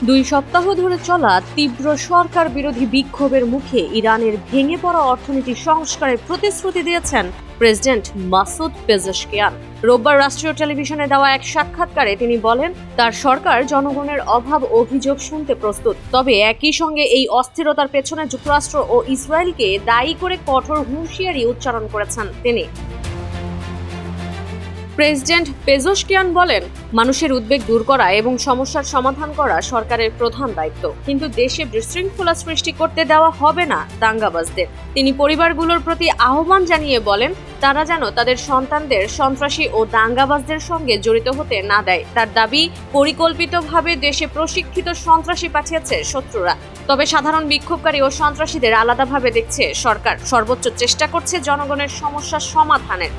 2 সপ্তাহ ধরে চলা তীব্র সরকার বিরোধী বিক্ষোভের মুখে ইরানের ভেঙে পড়া অর্থনীতি সংস্কারের প্রতিশ্রুতি দিয়েছেন প্রেসিডেন্ট মাসুদ পেজেশকিয়ান। রোববার রাষ্ট্রীয় টেলিভিশনে দেওয়া এক সাক্ষাৎকারে তিনি বলেন, তার সরকার জনগণের অভাব অভিযোগ শুনতে প্রস্তুত, তবে একই সঙ্গে এই অস্থিরতার পেছনে যুক্তরাষ্ট্র ও ইসরায়েলকে দায়ী করে কঠোর হুঁশিয়ারি উচ্চারণ করেছেন তিনি। প্রেসিডেন্ট পেজেশকিয়ান বলেন, মানুষের উদ্বেগ দূর করা এবং সমস্যার সমাধান করা সরকারের প্রধান দায়িত্ব, কিন্তু দেশে বিশৃঙ্খলা সৃষ্টি করতে দেওয়া হবে না দাঙ্গাবাজদের। তিনি পরিবারগুলোর প্রতি আহ্বান জানিয়ে বলেন, তারা যেন তাদের সন্তানদের সন্ত্রাসী ও দাঙ্গাবাজদের সঙ্গে জড়িত হতে না দেয়। তার দাবি, পরিকল্পিতভাবে দেশে প্রশিক্ষিত সন্ত্রাসী পাঠিয়েছে শত্রুরা, তবে সাধারণ বিক্ষোভকারী ও সন্ত্রাসীদের আলাদাভাবে দেখছে সরকার। সর্বোচ্চ চেষ্টা করছে জনগণের সমস্যার সমাধানের।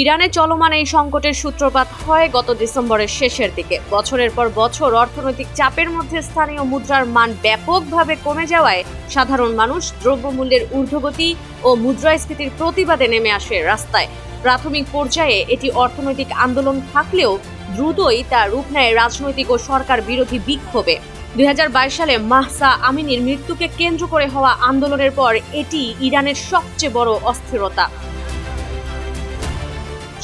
ইরানে চলমান এই সংকটের সূত্রপাত হয় গত ডিসেম্বরের শেষের দিকে। বছরের পর বছর অর্থনৈতিক চাপের মধ্যে স্থানীয় মুদ্রার মান ব্যাপকভাবে কমে যাওয়ায় সাধারণ মানুষ দ্রব্যমূল্যের ঊর্ধ্বগতি ও মুদ্রাস্ফীতির প্রতিবাদে নেমে আসে রাস্তায়। প্রাথমিক পর্যায়ে এটি অর্থনৈতিক আন্দোলন থাকলেও দ্রুতই তা রূপ নেয় রাজনৈতিক ও সরকার বিরোধী বিক্ষোভে। 2022 সালে মাহসা আমিনির মৃত্যুকে কেন্দ্র করে হওয়া আন্দোলনের পর এটি ইরানের সবচেয়ে বড় অস্থিরতা।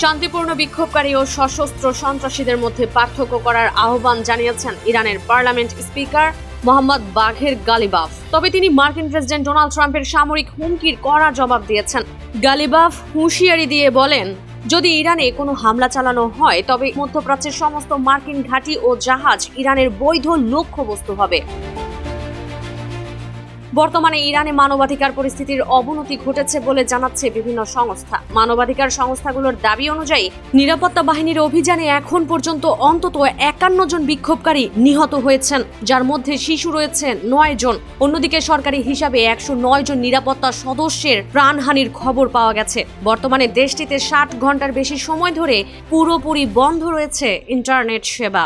শান্তিপূর্ণ বিক্ষোভকারী ও সশস্ত্র সন্ত্রাসীদের মধ্যে পার্থক্য করার আহ্বান জানিয়েছেন ইরানের পার্লামেন্ট স্পিকার মোহাম্মদ বাঘের গালিবাফ। তবে তিনি মার্কিন প্রেসিডেন্ট ডোনাল্ড ট্রাম্পের সামরিক হুমকির কড়া জবাব দিয়েছেন। গালিবাফ হুঁশিয়ারি দিয়ে বলেন, যদি ইরানে কোনো হামলা চালানো হয় তবে মধ্যপ্রাচ্যের সমস্ত মার্কিন ঘাঁটি ও জাহাজ ইরানের বৈধ লক্ষ্যবস্তু হবে। বর্তমানে ইরানে মানবাধিকার পরিস্থিতির অবনতি ঘটেছে বলে জানাচ্ছে বিভিন্ন সংস্থা। মানবাধিকার সংস্থাগুলোর দাবি অনুযায়ী নিরাপত্তা বাহিনীর অভিযানে এখন পর্যন্ত অন্তত 51 জন বিক্ষোভকারী নিহত হয়েছেন, যার মধ্যে শিশু রয়েছে 9 জন। অন্যদিকে সরকারি হিসাবে 109 জন নিরাপত্তা সদস্যের প্রাণহানির খবর পাওয়া গেছে। বর্তমানে দেশটিতে 60 ঘন্টার বেশি সময় ধরে পুরোপুরি বন্ধ রয়েছে ইন্টারনেট সেবা।